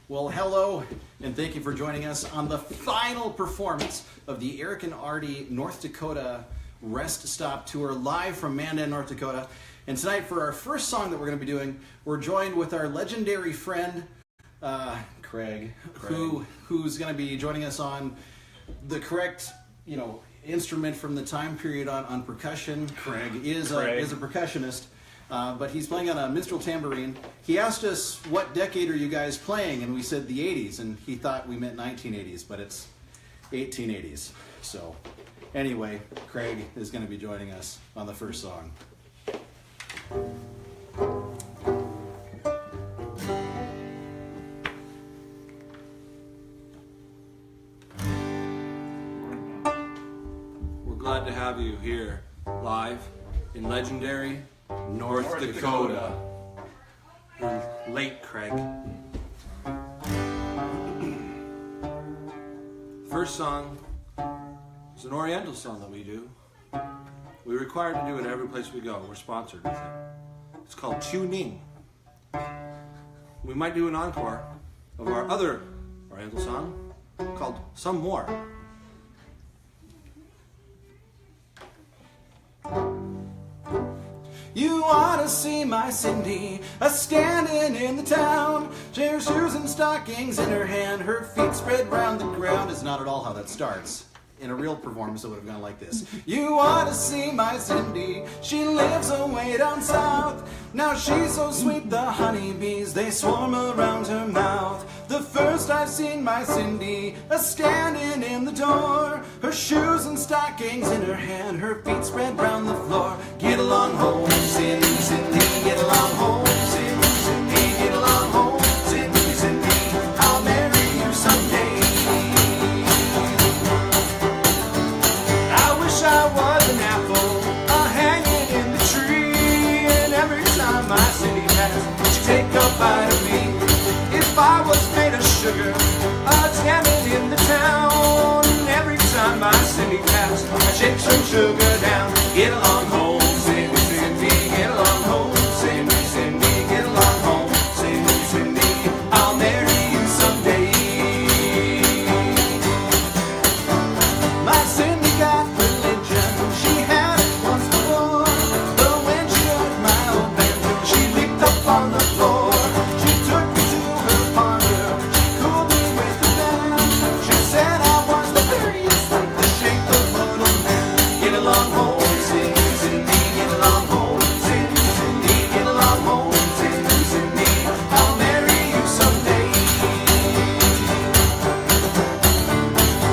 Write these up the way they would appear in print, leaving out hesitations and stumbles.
Well, hello, and thank you for joining us on the final performance of the Eric and Arty North Dakota Rest Stop Tour live from Mandan, North Dakota. And tonight, for our first song that we're going to be doing, we're joined with our legendary friend, Craig, who's going to be joining us on the correct, instrument from the time period on percussion. Craig is a percussionist. But he's playing on a minstrel tambourine. He asked us, what decade are you guys playing? And we said the 80s, and he thought we meant 1980s, but it's 1880s. So anyway, Craig is going to be joining us on the first song. We're glad to have you here live in legendary North Dakota. You're late, Craig. First song is an Oriental song that we do. We're required to do it every place we go. We're sponsored with it. It's called Tuning. We might do an encore of our other Oriental song called Some More. You ought to see my Cindy a-standing in the town. Her shoes and stockings in her hand, her feet spread round the ground. Is not at all how that starts. In a real performance, it would have gone like this. You ought to see my Cindy, she lives away down south. Now she's so sweet, the honeybees, they swarm around her mouth. The first I've seen my Cindy a-standing in the door, her shoes and stockings in her hand, her feet spread round the floor. Get along home, Cindy, Cindy, get along home, Cindy, Cindy, get along home, Cindy, Cindy, I'll marry you someday. I was an apple hanging in the tree, and every time my Cindy passed, she'd take a bite of me. If I was made of sugar, jamming in the town, every time my Cindy passed, I'd shake some sugar down. Get along home, Cindy, Cindy, get along home, Cindy, Cindy, get along home, Cindy, Cindy, I'll marry you someday. My Cindy got religion, she had it once before, but when she heard my old banjo, she leaped up on the floor. She took me to her parlor, she cooled me with a band. She said I was the prettiest thing to shake the little man. Get along home, Cindy, Cindy, get along home, Cindy, Cindy, get along home, Cindy, Cindy, I'll marry you someday.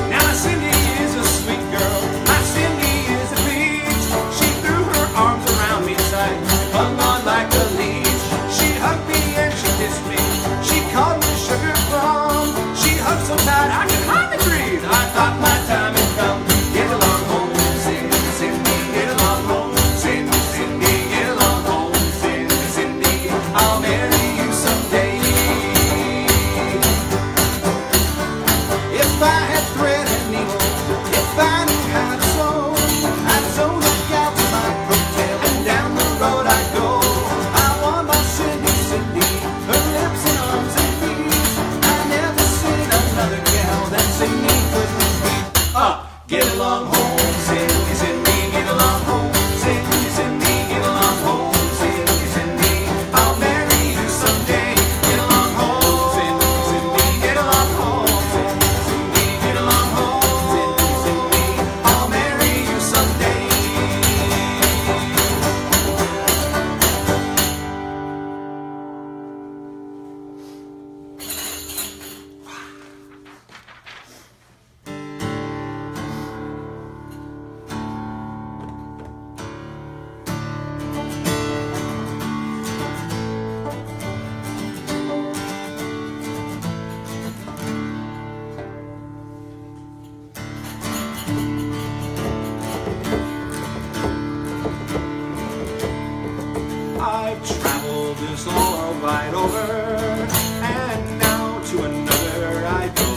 Now my Cindy is a sweet girl, my Cindy is a peach. She threw her arms around me tight, hung on like a leech. She hugged me and she kissed me, she called me sugar plum. She hugged so tight I could hardly breathe. I thought my time had come. Get along home, Cindy, Cindy, get along home, Cindy, Cindy, get along home, Cindy, Cindy, I'll marry you someday. If I had thread and needle, if I knew how to sew, I'd sew the gal to my coattail, and down the road I'd go. I want my Cindy, Cindy, her lips and arms and feet. I never seen another gal that Cindy couldn't beat. Get along home, Cindy, Cindy, get along home, Cindy, Cindy, get along home, Cindy, Cindy, I'll marry you someday. Get along home, Cindy, Cindy, get along home, Cindy, Cindy, get along home, Cindy, Cindy, I'll marry you someday. I've traveled this all right over, and now to another I go.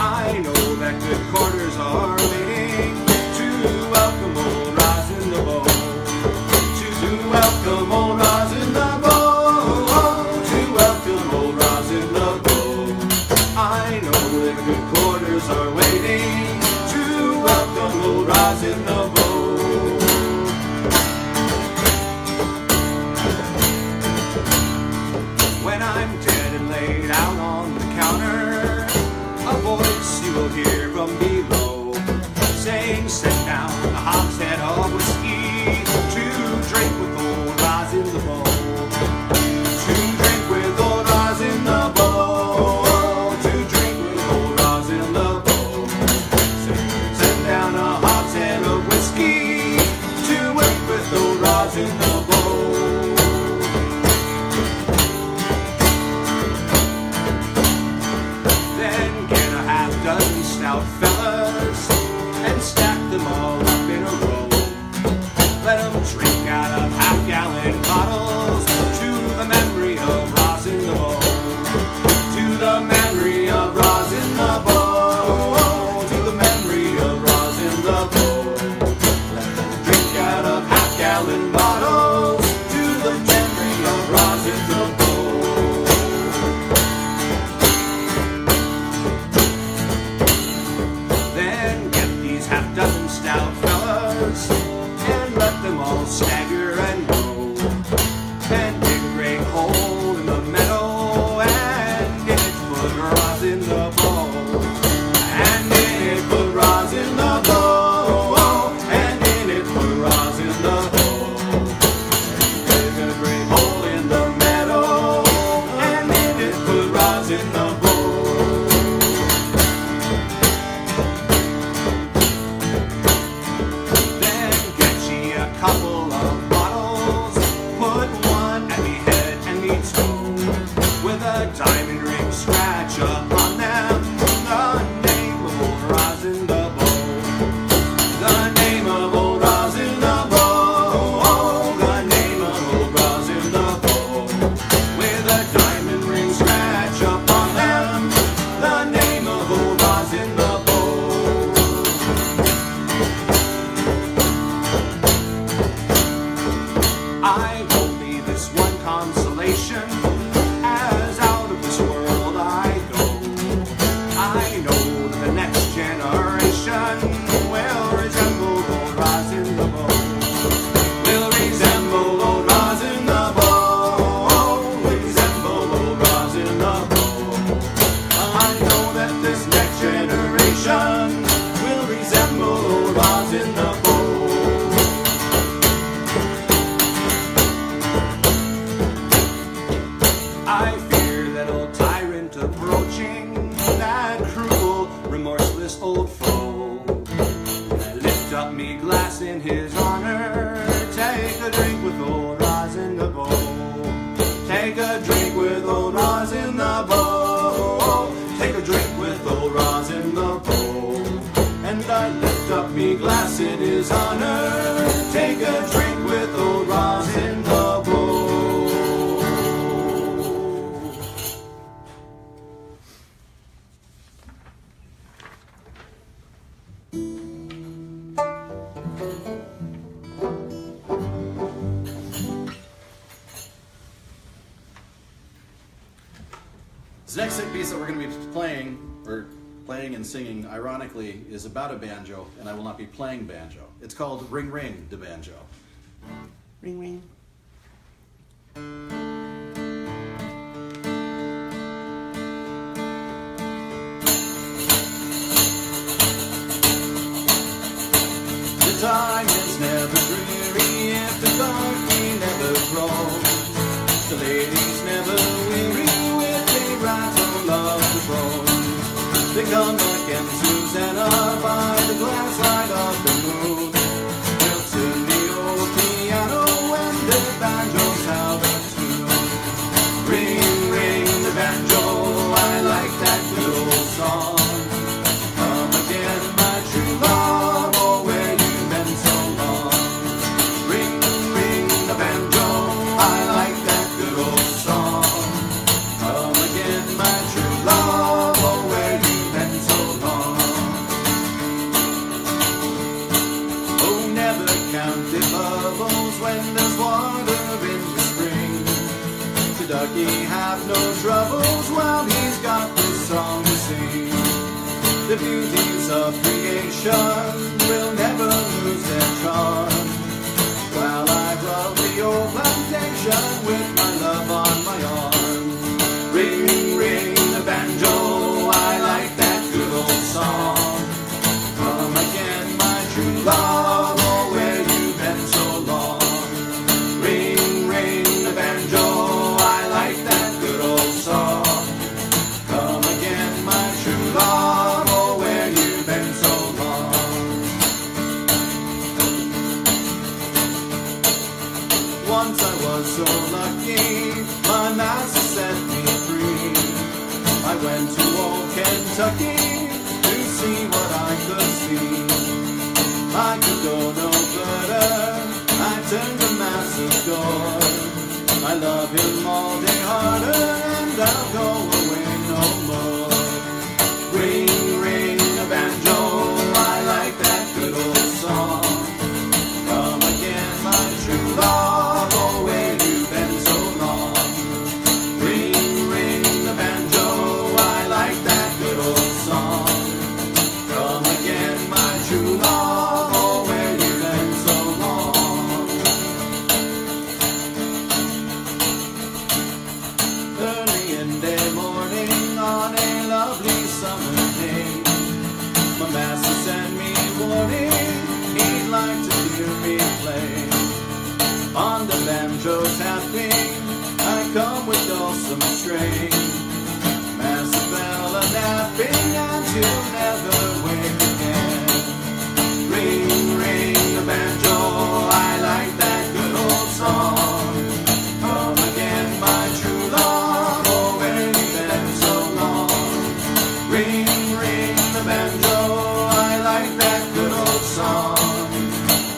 I know that good quarters are waiting to welcome old Rosin the Bow, to welcome old Rosin the Bow, to welcome old Rosin the Bow. rosin the bowl. Then get a half-dozen stout fellas and stack them all up in a row. Let them drink out of half-gallon bottles to the memory of rosin the bowl. To the memory of rosin the bowl. To the memory of rosin the bowl. Let them drink out of half-gallon bottles to the memory of rosin the bowl. Then get these half-dozen stout fellas and let them all stagger and roll, and dig a great hole in the meadow, and in it put rosin the bowl, and in it put rosin the bowl, and in it put rosin the bowl. Dig a great hole in the meadow, and in it put rosin the bowl. Couple of bottles, put one at me head and me toe, with a diamond ring scratch upon them, the name of old rosin the bowl. The name of old rosin the bowl. The name of old rosin the bowl, with a diamond ring scratch upon them, the name of old rosin the bowl. I hope me this one consolation, as out of this world I go. I know that the next generation will resemble old rosin the bowl. Will resemble old rosin the bowl. Will resemble old rosin the bowl. I know that this next generation will resemble old rosin the bowl. I fear that old tyrant approaching, that cruel, remorseless old foe. I lift up me glass in his honor, take a drink with old rosin the bowl. Take a drink with old rosin the bowl. Take a drink with old rosin the bowl. And I lift up me glass in his honor, take a drink with old rosin the bowl. This next piece that we're going to be playing and singing, ironically, is about a banjo, and I will not be playing banjo. It's called Ring Ring the Banjo. Ring ring. The time is never dreary if the darky never grows. The ladies never weary with a rattle of the bones. They come again, Susanna, by the glass light of the moon. They'll tune the old piano when the banjos have a tune. Ring, ring the banjo, I like that good old song. Come again, my true love, oh, where you've been so long. Ring, ring the banjo, I like that good old song. Come again, my true love, oh, where you've been so long. Oh, never count the bubbles when there's water in the spring. The ducky have no troubles while he's got this song to sing. The beauties of creation will never lose their charm, while I rub the old plantation with my love on my arm. Ring, ring the banjo, I like that good old song. Come again, my true love, oh, where you've been so long. Ring, ring the banjo, I like that good old song. Come again, my true love, oh, where you've been so long. Once I was so lucky, my master set me free. I went to old Kentucky to see what I could see. I could go no further, I turned to Master's door. I love him all day harder, and I'll go away no more. Ring, ring the banjo, I like that good old song. Come again, my true love, oh where you've been so long. Ring, ring the banjo, I like that good old song. Come again, my true love, oh where you've been so long. Early in the morning on a lovely summer day, my master sent me warning, he'd like to hear me play. On the banjo tapping, I come with dulcet strain. Master fell a-napping and he'll never wake again. Ring, ring the banjo, I like that good old song. Come again, my true love, oh where you've been so long. Ring, ring the banjo, I like that good old song.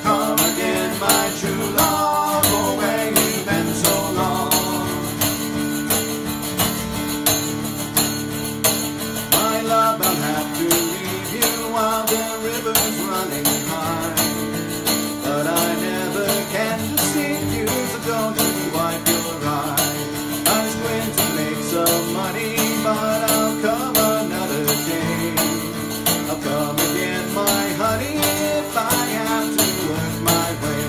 Come again, my true love, oh where you've been so long. My love, I'll have to leave you while the river's running high. But I never can deceive you, so don't you wipe your eye. I was going to make some money, but I'll come another day. I'll come again, my honey, if I have to work my way.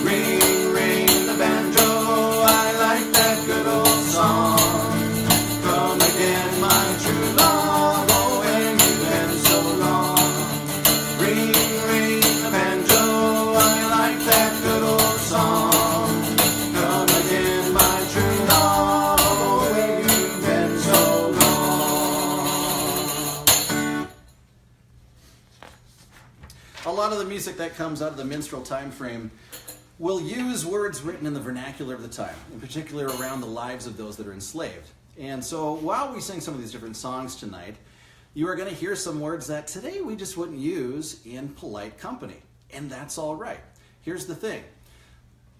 Ring, ring the banjo, I like that good old song. Come again, my true love, oh where you've been so long. Ring, ring the banjo, I like that good old song. Come again, my true love, oh where you've been so long. A lot of the music that comes out of the minstrel time frame will use words written in the vernacular of the time, in particular around the lives of those that are enslaved. And so while we sing some of these different songs tonight, you are going to hear some words that today we just wouldn't use in polite company. And that's all right. Here's the thing.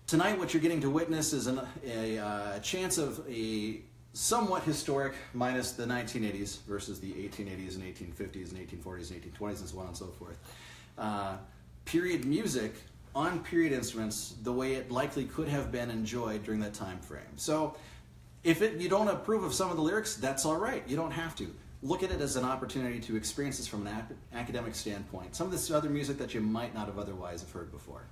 Tonight what you're getting to witness is a chance of a somewhat historic, minus the 1980s versus the 1880s and 1850s and 1840s and 1820s and so on and so forth. Period music on period instruments the way it likely could have been enjoyed during that time frame. So if you don't approve of some of the lyrics, that's all right. You don't have to. Look at it as an opportunity to experience this from an academic standpoint. Some of this other music that you might not have otherwise have heard before.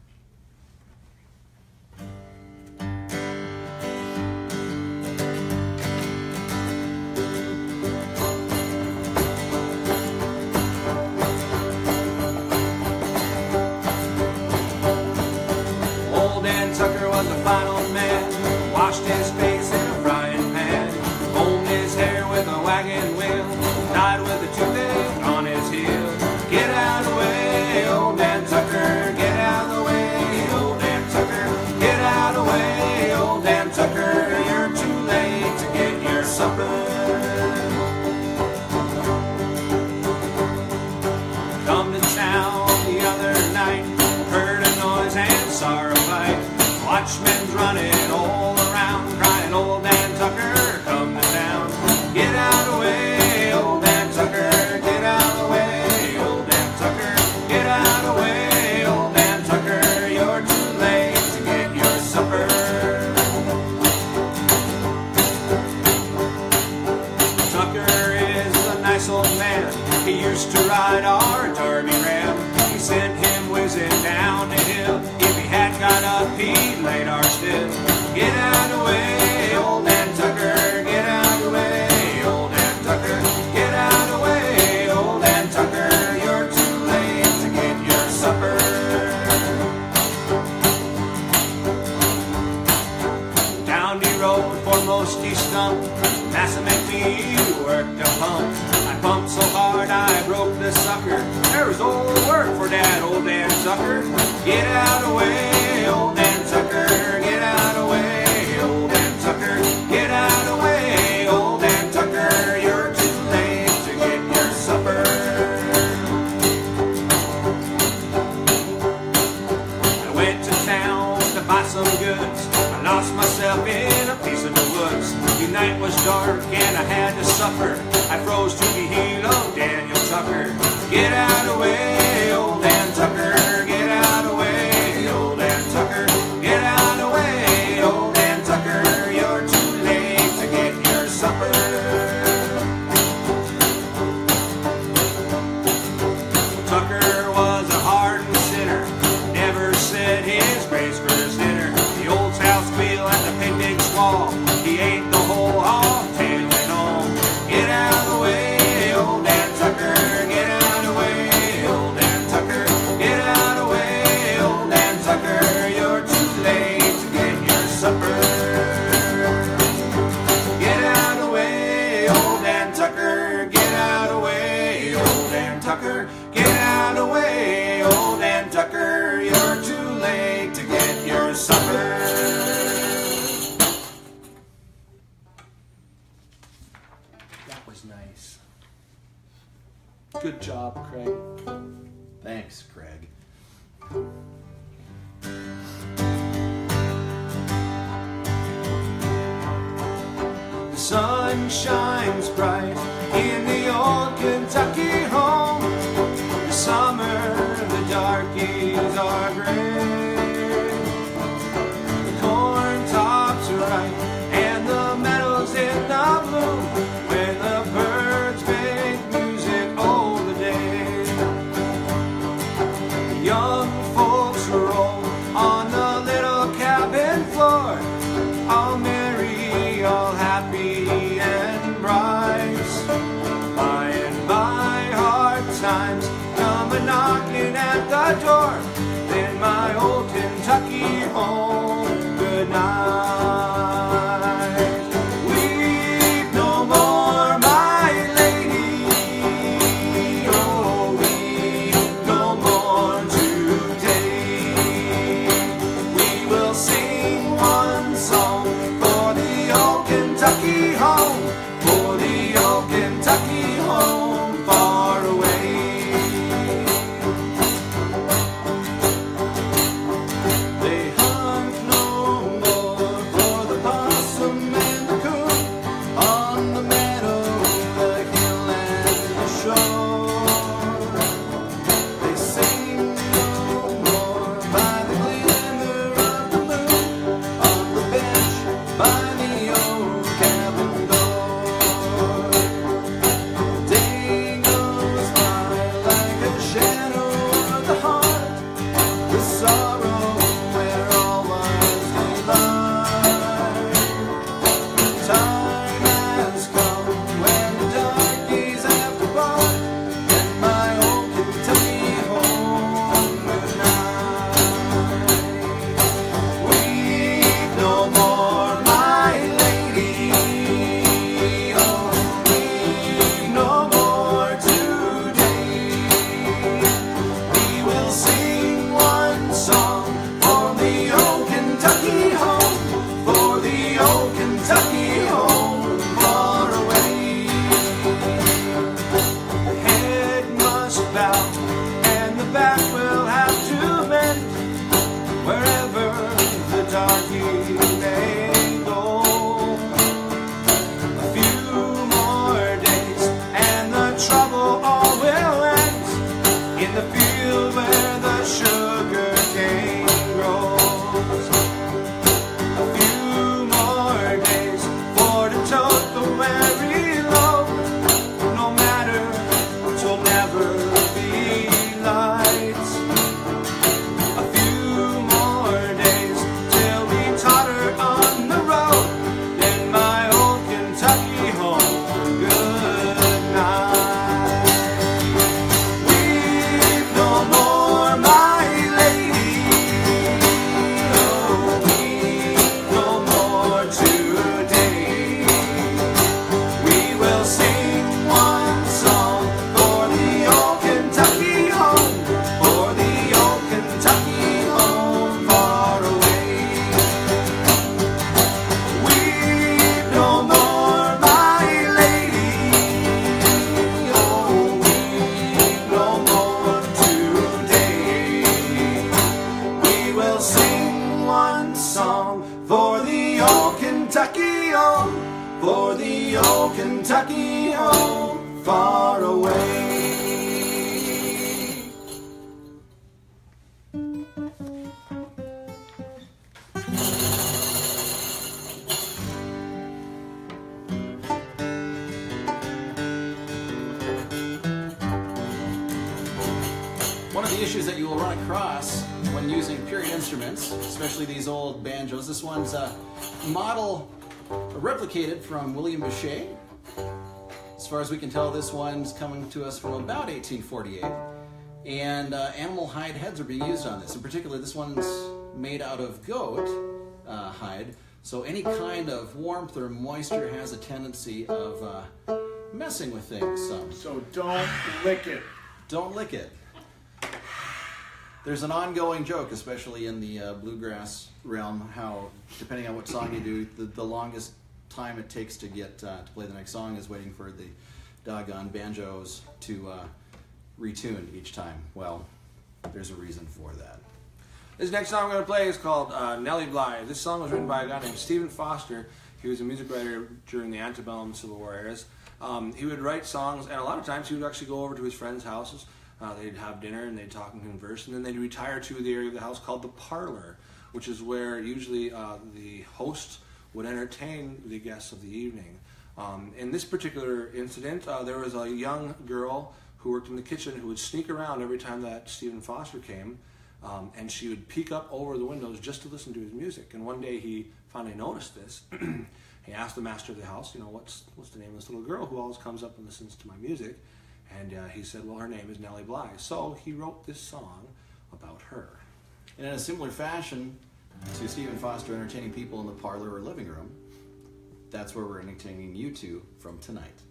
Old Dan Tucker was a fine old man, washed his face in a frying pan, combed his hair with a wagon wheel, died with a toothache on his heel. Get out of the way, old Dan Tucker, get out of the way, old Dan Tucker, get out of the way, old Dan Tucker, you're too late to get your supper. Come to town the other night, heard a noise and saw a fight. Watchmen's running all around, crying, old Dan Tucker, come to town. Get out of the way, old Dan Tucker, get out of the way, old Dan Tucker, get out of the way, old Dan Tucker, you're too late to get your supper. Tucker is a nice old man, he used to ride our Darby Ram. He sent him whizzing down the hill, if he had got up he'd laid our still. Get out of the way, old Dan Tucker, get out of the way, old Dan Tucker, get out of the way, old Dan Tucker, you're too late to get your supper. Down the road foremost he stunk, Massa make me work the pump. I pumped so hard I broke the sucker, there was old work for that old Dan Tucker. Get out of the way, old Dan Tucker, goods. I lost myself in a piece of the woods. The night was dark and I had to suffer. I froze to the heel of Daniel Tucker. Get out of the way, old Dan Tucker. Get out of the way, old Dan Tucker. Get out of the way, old Dan Tucker. You're too late to get your supper. Tucker was a hardened sinner, never said his grace for his dinner. The old house wheel at the picnic's wall, he ate the whole hog, tail and all. Get out of the way, old Dan Tucker. Get out of the way, old Dan Tucker. Get out of the way, old Dan Tucker. You're too late to get your supper. Get out of the way, old Dan Tucker. Get out of the way, old Dan Tucker. Get out of the way, old Dan Tucker. You're too late to get your supper. That was nice. Good job, Craig. Thanks, Craig. The sun shines bright in the old Kentucky home. The summer, the darkies are gray. The corn tops are ripe and the meadows in the bloom. When the birds make music all the day. The young folks roll on the little cabin floor, all merry, all happy and bright. By and by, hard times come a knocking at the door. Then my old Kentucky home, good night. Weep no more, my lady. Oh, weep no more today. We will sing one song for the old Kentucky home, for the old Kentucky home far away. They hunt no more for the possum and the coon on the meadow, the hill and the shore. They sing no more by the glimmer of the moon on the bench by the old cabin door. Day goes by like a shadow of the heart, the sorrow where all was delight. Time has come when the darkies have departed, and my old Kentucky home, good night. Weep no more, my lady. Oh, weep no more today. We will sing one song for the old Kentucky home, for the old Kentucky home far away. The head must bow and the back will have to bend, wherever the darky may go. A few more days and the trouble all will end in the field where the sugar cane grows. A few more days for to tote the weary load, no matter, 'twill never be light. A few more days till we totter song for the old Kentucky home, for the old Kentucky home far away. One of the issues that you will run across when using period instruments, especially these old banjos, this one's a model replicated from William Boucher. As far as we can tell, this one's coming to us from about 1848. And animal hide heads are being used on this. In particular, this one's made out of goat hide. So any kind of warmth or moisture has a tendency of messing with things. So don't lick it. Don't lick it. There's an ongoing joke, especially in the bluegrass realm, how depending on what song you do, the longest time it takes to get to play the next song is waiting for the doggone banjos to retune each time. Well, there's a reason for that. This next song I'm going to play is called Nellie Bly. This song was written by a guy named Stephen Foster. He was a music writer during the antebellum Civil War eras. He would write songs, and a lot of times he would actually go over to his friends' houses. They'd have dinner and they'd talk and converse, and then they'd retire to the area of the house called the parlor, which is where usually the host would entertain the guests of the evening. In this particular incident, there was a young girl who worked in the kitchen who would sneak around every time that Stephen Foster came, and she would peek up over the windows just to listen to his music. And one day he finally noticed this. He asked the master of the house, what's the name of this little girl who always comes up and listens to my music? And he said, well, her name is Nellie Bly. So he wrote this song about her. And in a similar fashion to Stephen Foster entertaining people in the parlor or living room, that's where we're entertaining you two from tonight.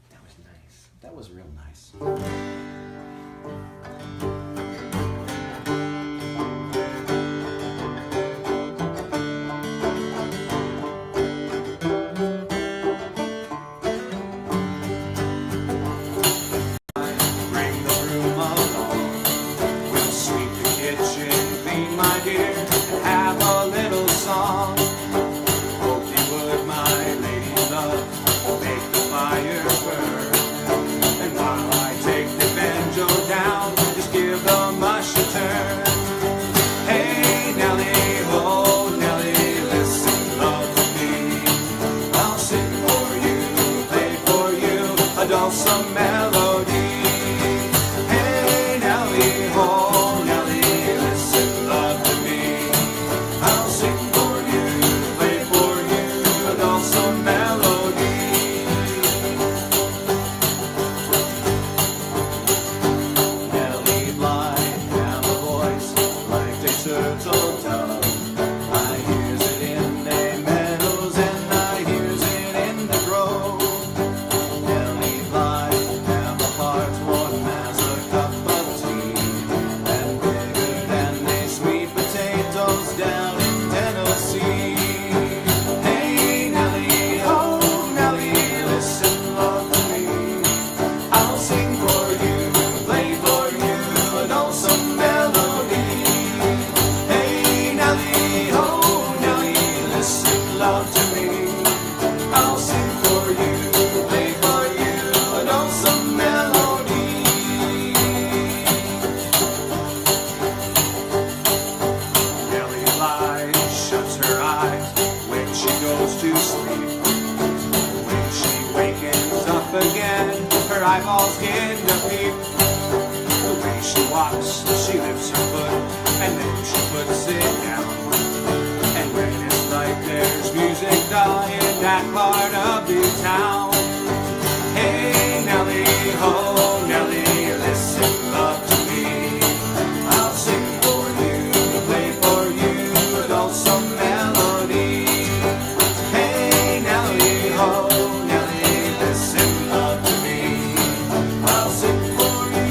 That was nice. That was real nice. Some melody. Hey Nellie, oh Nellie, listen love to me. I'll sing for you, play for you, a dulcet melody. Nellie Bly have a voice like a turtle dove. I hears it in the meadows and I hears it in the grove. Eyeballs begin to peep. The way she walks, she lifts her foot, and then she puts it down. And when it's like there's music done in that part of the town. Hey Nellie, oh Nellie, listen love to me. I'll sing for you, play for you, a dulcet melody. Hey Nellie, oh Nellie, listen love to me. I'll sing for you,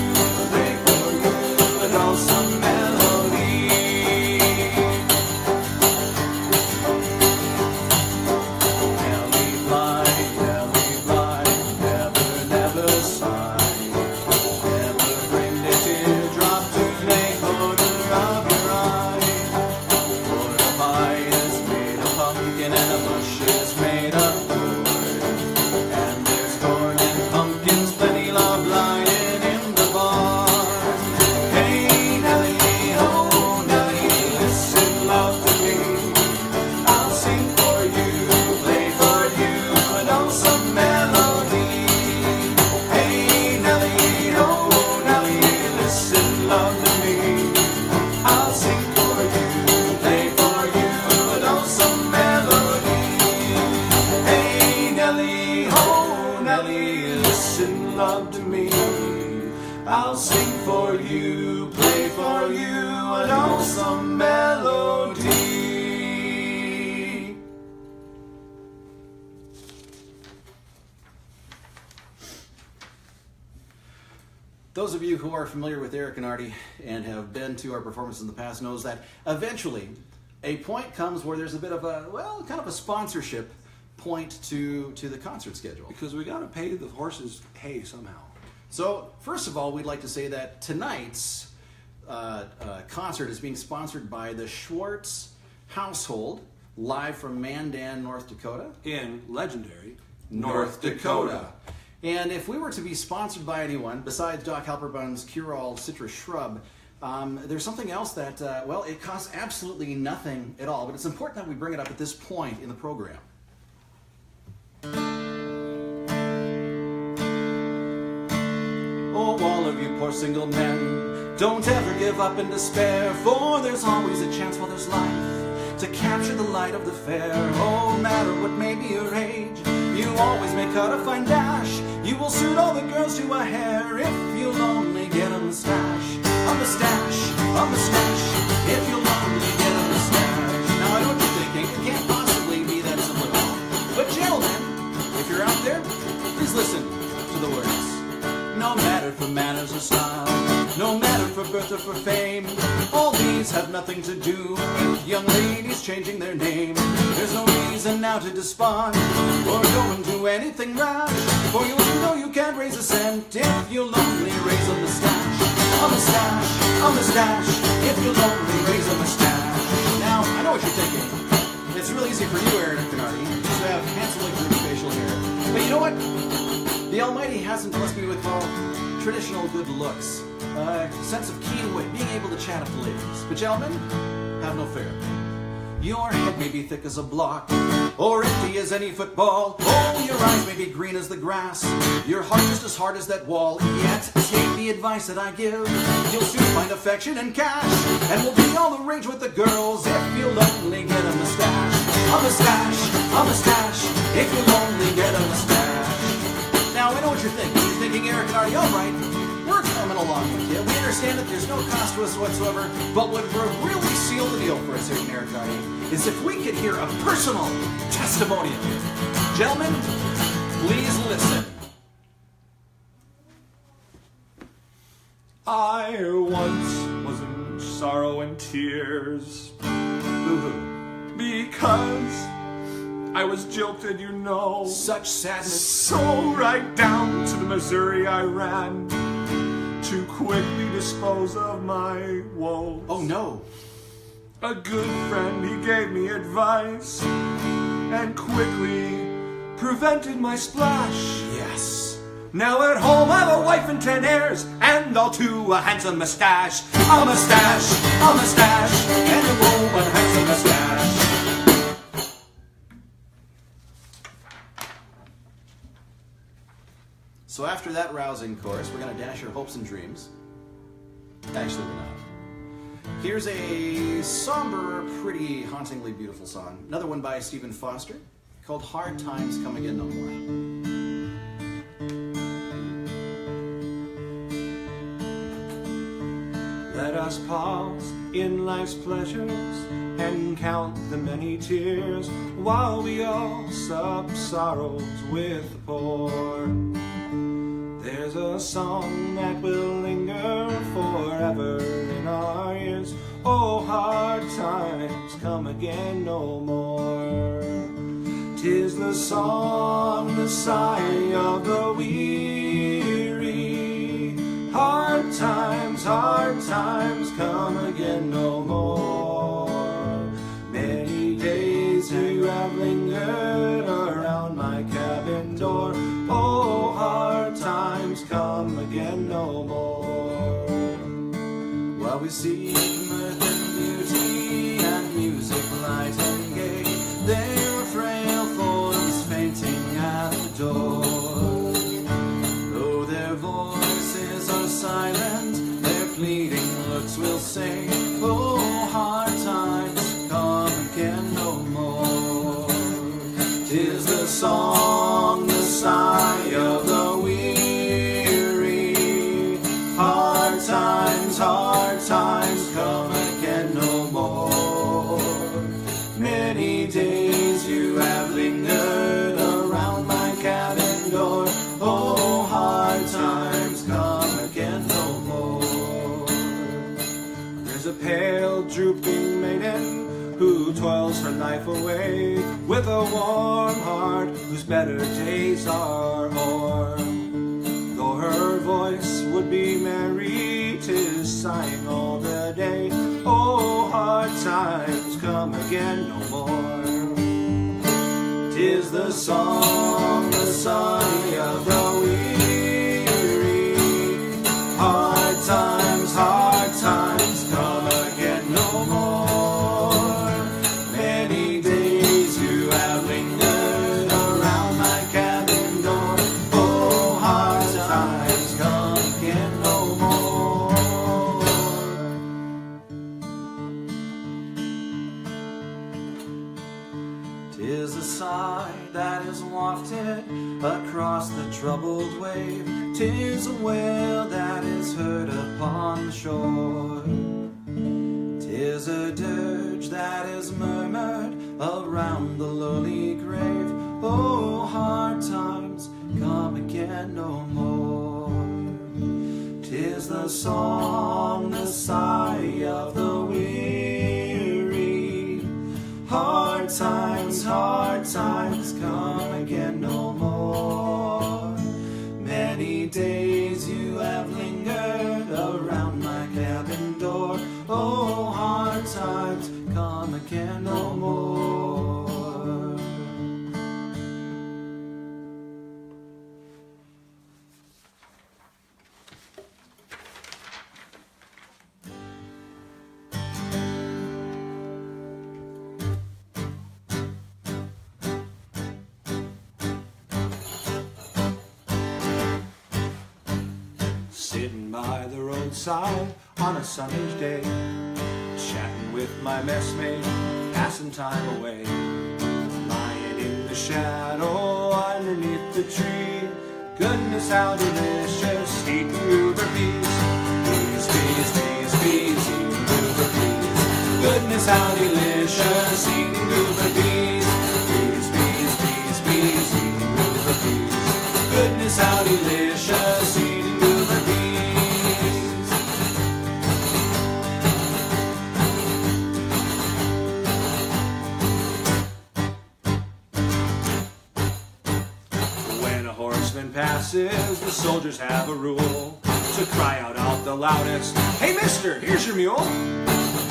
play for you, a dulcet melody. Nellie Bly, love to me. I'll sing for you, play for you, an awesome melody. Hey Nellie, oh Nellie, listen, love to me. I'll sing for you, play for you, an awesome melody. Hey Nellie, oh Nellie, listen, love to me. I'll sing for you, play for you, an awesome melody. Those of you who are familiar with Eric and Arty and have been to our performances in the past knows that eventually a point comes where there's a bit of a, well, kind of a sponsorship point to the concert schedule. Because we got to pay the horses hay somehow. So, first of all, we'd like to say that tonight's concert is being sponsored by the Schwartz household, live from Mandan, North Dakota. In legendary North Dakota. And if we were to be sponsored by anyone besides Doc Halperbun's Cure-All Citrus Shrub, there's something else that, well, it costs absolutely nothing at all, but it's important that we bring it up at this point in the program. Oh, all of you poor single men, don't ever give up in despair, for there's always a chance while there's life to capture the light of the fair. Oh, matter what may be your age, you always may cut a fine dash. You will suit all the girls to a hair if you'll only get a mustache. A mustache, a mustache, if you'll only get a mustache. Now I know what you're thinking, it can't possibly be that simple at all. But gentlemen, if you're out there, please listen to the words. No matter for manners or style, no matter for birth or for fame, all these have nothing to do with young ladies changing their name. There's no reason now to despond or go and do anything rash, for you know you can't raise a cent if you'll only raise a mustache. A mustache, a mustache, if you'll only raise a mustache. Now, I know what you're thinking. It's real easy for you, Eric and Arty, to have handsomely groomed facial hair. But you know what? The Almighty hasn't blessed me with, well, traditional good looks, a sense of keen wit, being able to chat up to ladies. But gentlemen, have no fear. Your head may be thick as a block, or empty as any football. Oh, your eyes may be green as the grass, your heart just as hard as that wall. Yet, take the advice that I give, you'll soon find affection and cash, and we'll be all the rage with the girls if you'll only get a mustache. A mustache, a mustache, if you'll only get a mustache. Now, I know what you're thinking. You're thinking, Eric and Arty, all right, we're coming along with you. We understand that there's no cost to us whatsoever, but what would really seal the deal for us here in Eric and Arty is if we could hear a personal testimonial. Gentlemen, please listen. I once was in sorrow and tears, because I was jilted, you know. Such sadness. So right down to the Missouri I ran to quickly dispose of my woes. Oh no. A good friend, he gave me advice and quickly prevented my splash. Yes. Now at home I've a wife and 10 heirs, and all to a handsome mustache. A mustache, a mustache, and a woman handsome mustache. So after that rousing chorus, we're going to dash your hopes and dreams. Actually, we're not. Here's a somber, pretty, hauntingly beautiful song. Another one by Stephen Foster called Hard Times Come Again No More. Let us pause in life's pleasures and count the many tears while we all sup sorrows with the poor. There's a song that will linger forever in our ears. Oh, hard times come again no more. 'Tis the song, the sigh of the weary. Hard times come again no more. Many days you have lingered around my cabin door. Oh, hard times come again no more. While we seek mirth and beauty and song, the sigh of the weary. Hard times come again no more. Many days you have lingered around my cabin door. Oh, hard times come again no more. There's a pale, drooping maiden who toils her life away with a warm heart whose better days are o'er. Though her voice would be merry, 'tis sighing all the day. Oh, hard times come again no more. 'Tis the song, the sigh of the weary. Hard times come again no more. Many days you have lingered around my cabin door. Oh, hard times come again no more. 'Tis a sigh that is wafted across the troubled wave. 'Tis a wail that is heard upon the shore. 'Tis a dirge that is murmured around the lowly grave. Oh, hard times come again no more. 'Tis the song, the sigh of the weary. Hard times come again no more. Many days you have lingered around my cabin door. Oh, hard times come again no more. Sitting by the roadside on a summer's day, chatting with my messmate, passing time away. Lying in the shadow underneath the tree, goodness how delicious, eating goober peas. Peas, peas, peas, peas, eating goober peas. Goodness how delicious, eating goober peas. Peas, peas, peas, peas, eating goober peas. Goodness how delicious, eating goober peas. Passes, the soldiers have a rule to cry out the loudest, "Hey mister, here's your mule."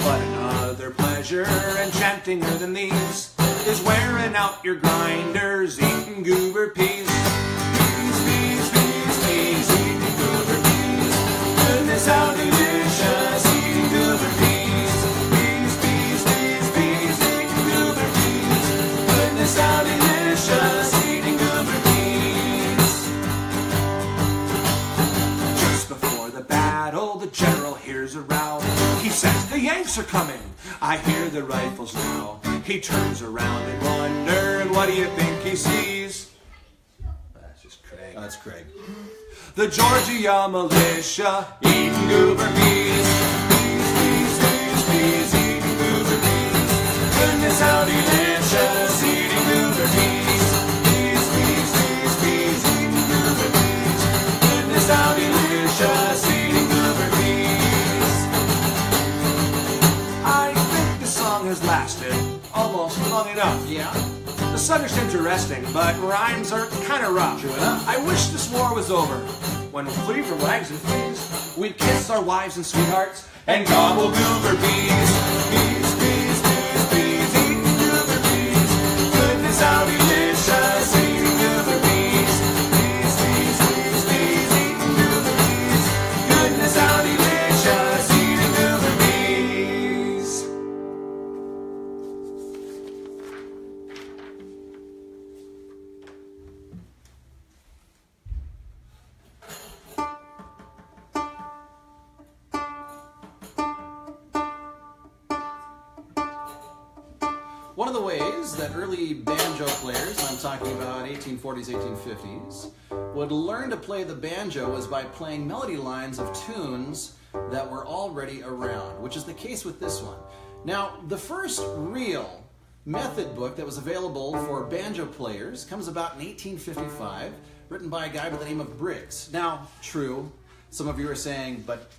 But another pleasure enchantinger than these is wearing out your grinders, eating goober peas. Peas, peas, peas, peas, eating goober peas. Goodness how delicious, eating goober peas. Peas, peas, peas, peas, eating goober peas. Goodness how delicious, eating goober peas. The general hears a row. He says, "The Yanks are coming. I hear the rifles now." He turns around and wonders, what do you think he sees? That's just Craig. That's Craig. The Georgia militia eating goober peas. Peas, peas, peas, peas, eating goober peas. Goodness how delicious, eating goober peas. Peas, peas, peas, peas, eating goober peas. Goodness how delicious, eating goober peas. I think the song has lasted almost long enough. Yeah. The subject's interesting, but rhymes are kind of rough. True enough. I wish this war was over. When free from wags and fleas, we'd kiss our wives and sweethearts and gobble goober peas. Peas, peas, peas, peas, eating goober peas. Goodness how delicious, eating goober peas. Peas, peas, peas, peas, eating goober peas. Goodness how delicious, eating goober peas. One of the ways that early banjo players, I'm talking about 1840s, 1850s, would learn to play the banjo was by playing melody lines of tunes that were already around, which is the case with this one. Now, the first real method book that was available for banjo players comes about in 1855, written by a guy by the name of Briggs. Now, true, some of you are saying, but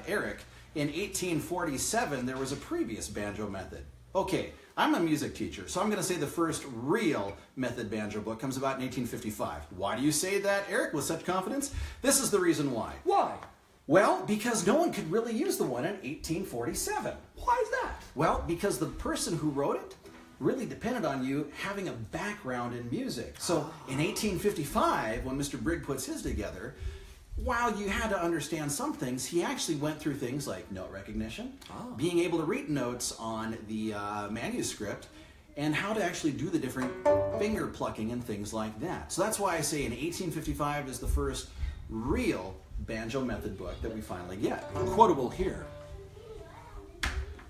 Eric, in 1847 there was a previous banjo method. Okay, I'm a music teacher, so I'm going to say the first real method banjo book comes about in 1855. Why do you say that, Eric, with such confidence? This is the reason why. Why? Well, because no one could really use the one in 1847. Why is that? Well, because the person who wrote it really depended on you having a background in music. So in 1855, when Mr. Briggs puts his together, while you had to understand some things, he actually went through things like note recognition, being able to read notes on the manuscript, and how to actually do the different finger plucking and things like that. So that's why I say in 1855 is the first real banjo method book that we finally get. Quotable here.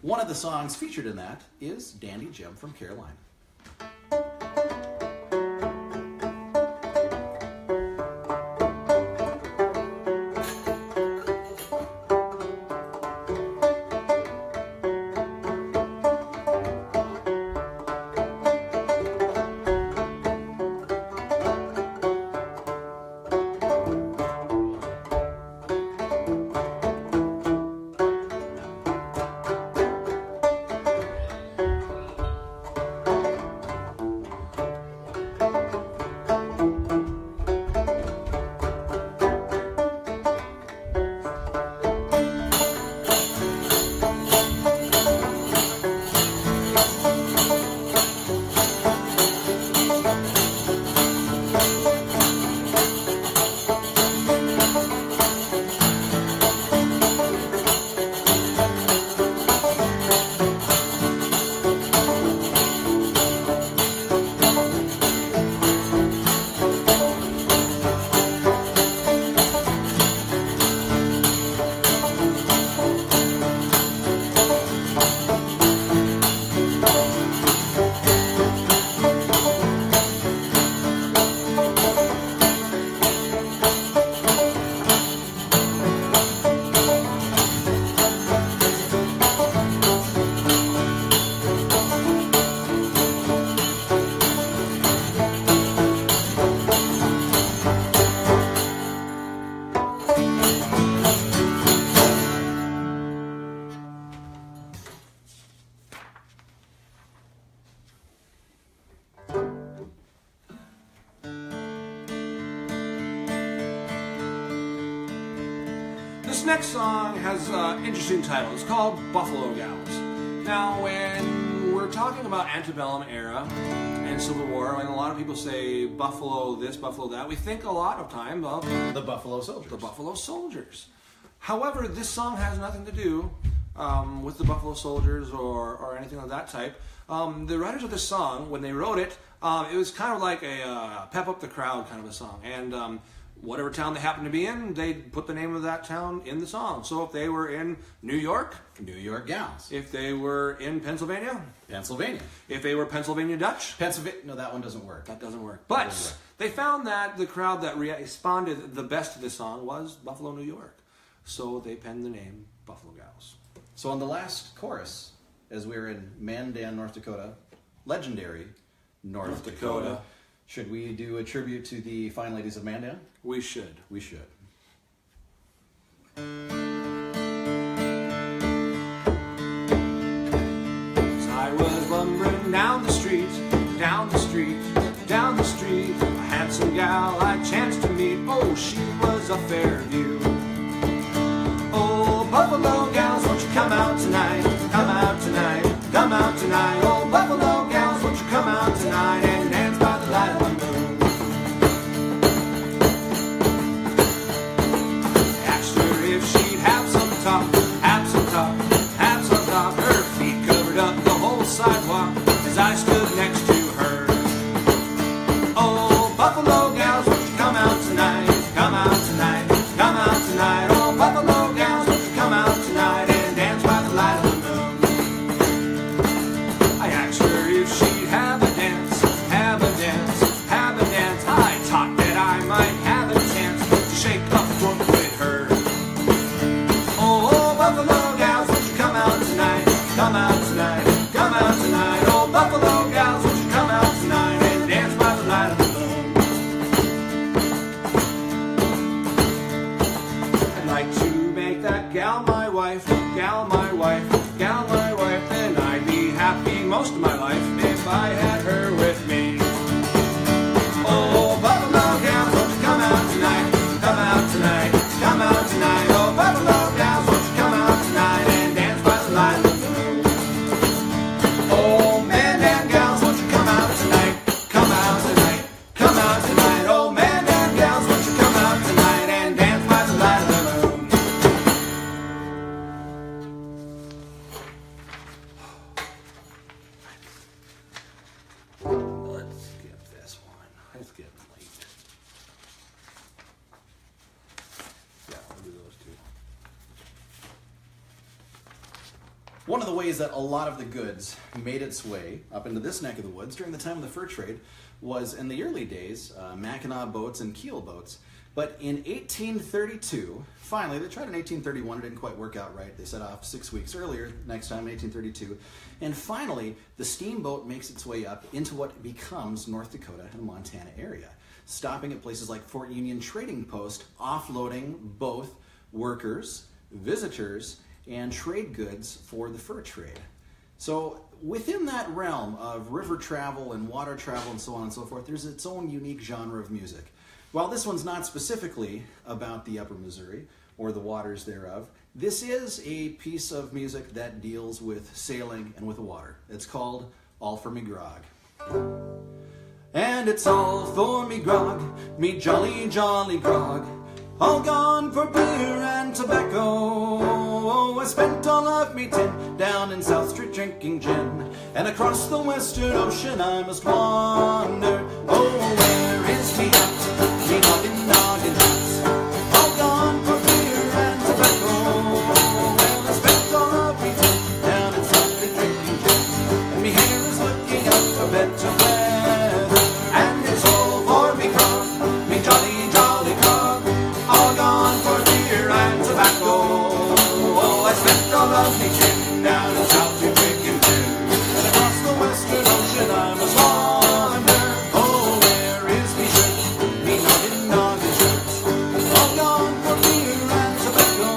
One of the songs featured in that is Dandy Jim from Carolina. This next song has an interesting title. It's called Buffalo Gals. Now, when we're talking about antebellum era and Civil War, and a lot of people say Buffalo this, Buffalo that, we think a lot of time of The Buffalo Soldiers. the Buffalo Soldiers. However, this song has nothing to do with the Buffalo Soldiers or anything of that type. The writers of this song, when they wrote it, it was kind of like a pep up the crowd kind of a song. And whatever town they happened to be in, they put the name of that town in the song. So if they were in New York, New York Gals. if they were in Pennsylvania, Pennsylvania. if they were Pennsylvania Dutch, Pennsylvania. No, that one doesn't work. that doesn't work. But doesn't work. they found that the crowd that responded the best to this song was Buffalo, New York. So they penned the name Buffalo Gals. So on the last chorus, as we're in Mandan, North Dakota, legendary North Dakota, should we do a tribute to the fine ladies of Mandan? We should. We should. As I was lumbering down the street, down the street, down the street, a handsome gal I chanced to meet. Oh, she was a fair view. Oh, Buffalo gals, won't you come out tonight? Come out tonight, come out tonight. Oh, Buffalo gals, won't you come out tonight and dance by the light of the moon? Asked her if she'd have some talk, have some talk, have some talk. Her feet covered up the whole sidewalk as I stood next to her. Oh, Buffalo gals, won't you come out tonight? Come out tonight, come out tonight. Oh, Buffalo gals, won't you come out tonight and dance by the light of the moon? I asked her if life if I had her with me. Oh, buffalo gals, won't you come out tonight? Come out tonight, come out tonight. Oh, buffalo gals, won't you come out tonight and dance by the light of the moon? Oh, Mandan gals, won't you come out tonight? Come out tonight, come out tonight. Oh, Mandan gals, won't you come out tonight and dance by the light of the moon? Let's skip this one. It's getting late. Yeah, we'll do those two. One of the ways that a lot of the goods made its way up into this neck of the woods during the time of the fur trade was, in the early days, Mackinaw boats and keel boats. But in 1832, finally, they tried in 1831, it didn't quite work out right. They set off 6 weeks earlier, next time in 1832. And finally, the steamboat makes its way up into what becomes North Dakota and Montana area, stopping at places like Fort Union Trading Post, offloading both workers, visitors, and trade goods for the fur trade. So within that realm of river travel and water travel and so on and so forth, there's its own unique genre of music. While this one's not specifically about the upper Missouri or the waters thereof, this is a piece of music that deals with sailing and with the water. It's called All for Me Grog. And it's all for me grog, me jolly, jolly grog, all gone for beer and tobacco. I spent all of me tin down in South Street drinking gin, and across the western ocean I must wander. Oh, where is me hat, me noggin, noggin hat, all gone for beer and tobacco. Well, I spent all of me tin down in South Street drinking gin, and me hair is looking out for better weather. And it's all for me grog, me jolly, jolly grog, all gone for beer and tobacco. Oh, I spent all of me tin down in South Street drinking gin, and across the western ocean I must wander. Oh, where is me shirt, me noggin, noggin shirt, all gone for beer and tobacco.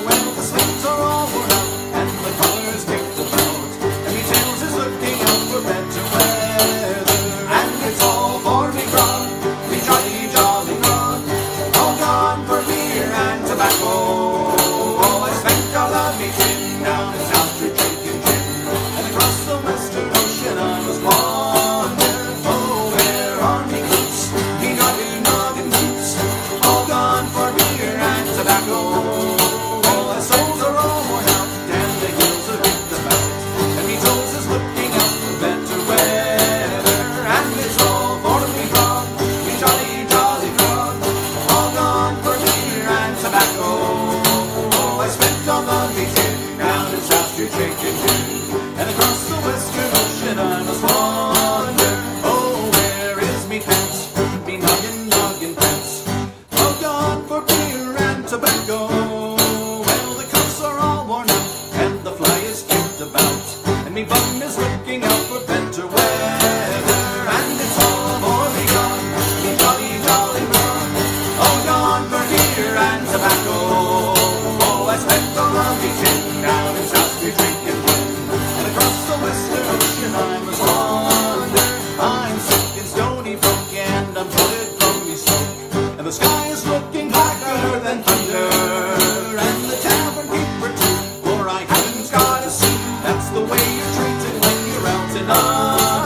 Well, the sleeves are all worn out and the colors kicked about, and me tails is looking out for better weather. And it's all for me grog, me jolly, jolly grog, all gone for beer and tobacco. Oh, I spent all of me tin down in South Street drinking gin, and across the western ocean I must wander. Oh, where are me boots, me noggin, noggin boots, all gone for beer and tobacco. Oh, my soles are all worn out and the heels are ripped about, and me toes is looking out for better weather. And it's all for me grog, me jolly, jolly grog, all gone for beer and tobacco. Oh, I spent all of me tin down in South Street drinking gin, and across the western ocean I must wander. Oh, where is me pants, me noggin, noggin pants, all gone for beer and tobacco. Well, the cuffs are all worn out and the fly is kicked about, and me bum is looking out for better weather. And it's all for me grog, me jolly, jolly grog, all gone for beer and tobacco. Oh, I spent all of me tin down in South Street drinking gin, and across the western ocean I must wander. I'm sick and stony broke and I'm flooded from me smoke, and the sky is looking blacker than thunder, and the tavern keeper too, for I haven't got a seat. That's the way you're treated when you're out in London.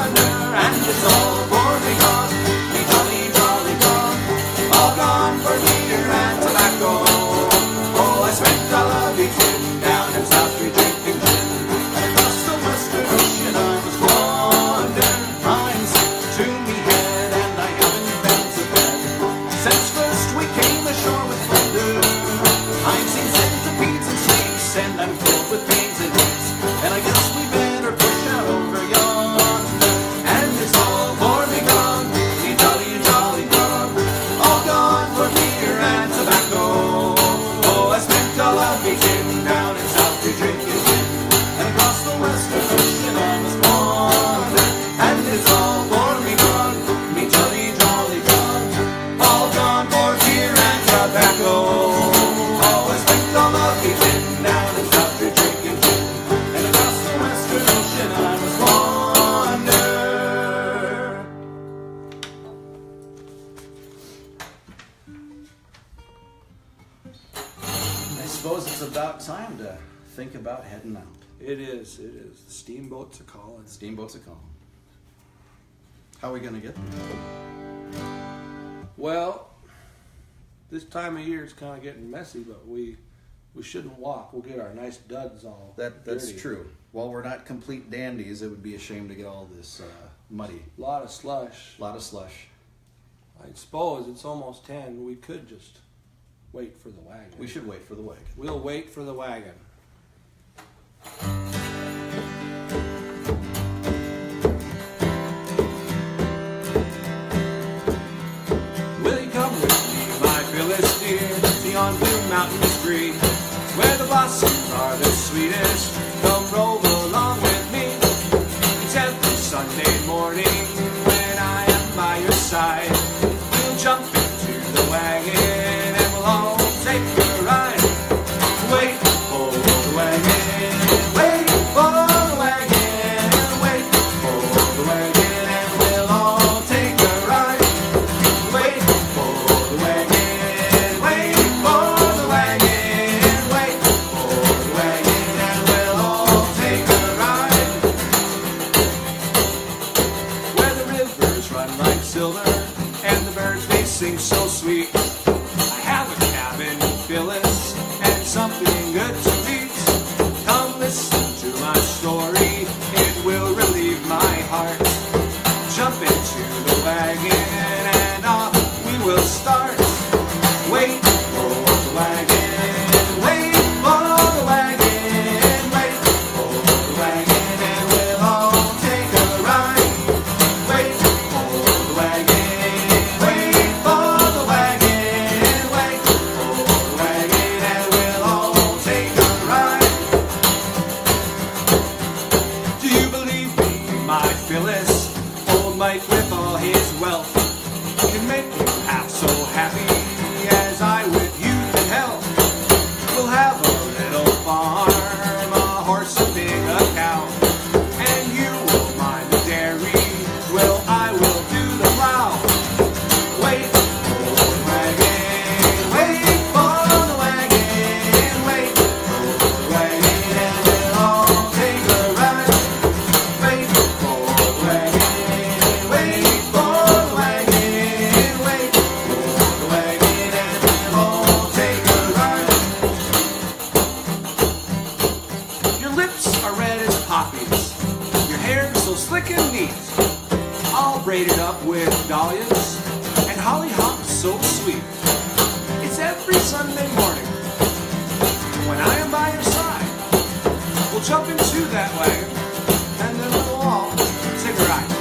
think about heading out. It is. The steamboats are calling. Steamboats are calling. How are we going to get there? Well, this time of year it's kind of getting messy, but we shouldn't walk. We'll get our nice duds all That's dirty. true. While we're not complete dandies, it would be a shame to get all this muddy. A lot of slush. A lot of slush. I suppose it's almost 10. We could just wait for the wagon. We should wait for the wagon. We'll wait for the wagon. Will you come with me, my Philistine, beyond Blue Mountains free, where the blossoms are the sweetest? Come roll along with me. It's every Sunday morning when I am by your side. We'll jump into the wagon and we'll all take a ride. Wait for the wagon, wait for the wagon, wait for the wagon, and we'll all take a ride. Wait for the wagon, wait for the wagon, wait for the wagon, and we'll all take a ride. Where the rivers run like silver and the birds they sing so sweet, I have a cabin in Phyllis and something good to eat. Come listen to my story, it will relieve my heart. Jump into the wagon and off we will start. Wait for the wagon, wait for the wagon, wait for the wagon, and we'll all take a ride. Wait for the wagon, wait for the wagon, wait for the wagon, and we'll all take a ride. Do you believe me, my Phyllis? Old Mike with all his wealth can make you half so happy as I with youth and health. We'll have a little farm, a horse, a pig, a cow, and you will mind the dairy. Well, I will do the plow. Wait for the wagon, wait for the wagon, wait for the wagon, and we'll all take a ride. Wait for the wagon, wait for the wagon, wait for the wagon, and we'll all take a ride. Your lips are red as poppies, your hair so slick and neat, all braided up with dahlias and hollyhocks so sweet. It's every Sunday morning when I am by your side. We'll jump into that wagon and then we'll all take a ride.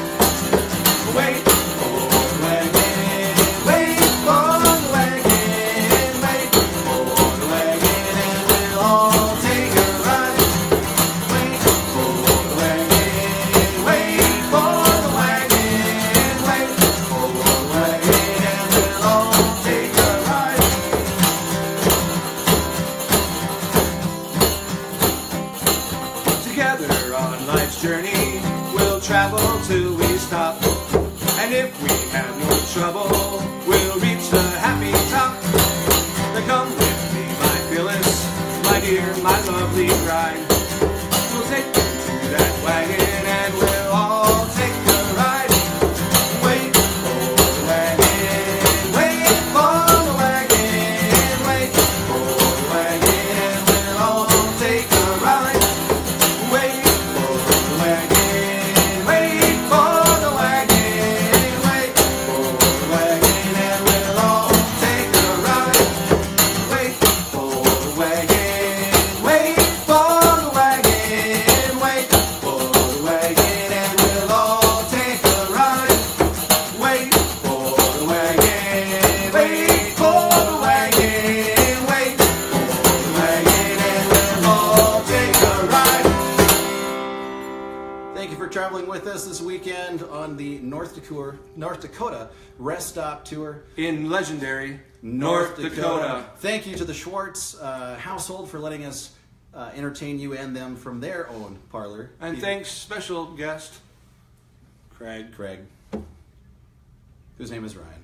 Wait for the wagon, wait for the wagon, wait for the wagon, and we'll all take a ride. Wait for the wagon, wait for the wagon, wait for the wagon, and we'll all take a ride. Together on life's journey, we'll travel till we stop. And if we have no trouble, we'll reach the happy top. Now come with me, my Phyllis, my dear, my lovely bride. We'll take you to that wagon and we'll all take a ride. Wait for the wagon, wait for the wagon, wait for the wagon, and we'll all take a ride. Wait for the wagon, wait for the wagon, wait for the wagon, and we'll all take a ride. Wait for the wagon, wait for the wagon, wait for the wagon, and we'll all take a ride. Wait for the wagon, wait for the wagon, wait for the wagon, and we'll all take a ride. Thank you for traveling with us this weekend on the North Dakota Rest Stop Tour. In legendary North Dakota. Thank you to the Schwartz household for letting us entertain you and them from their own parlor. And thanks, special guest, Craig. Craig, whose name is Ryan.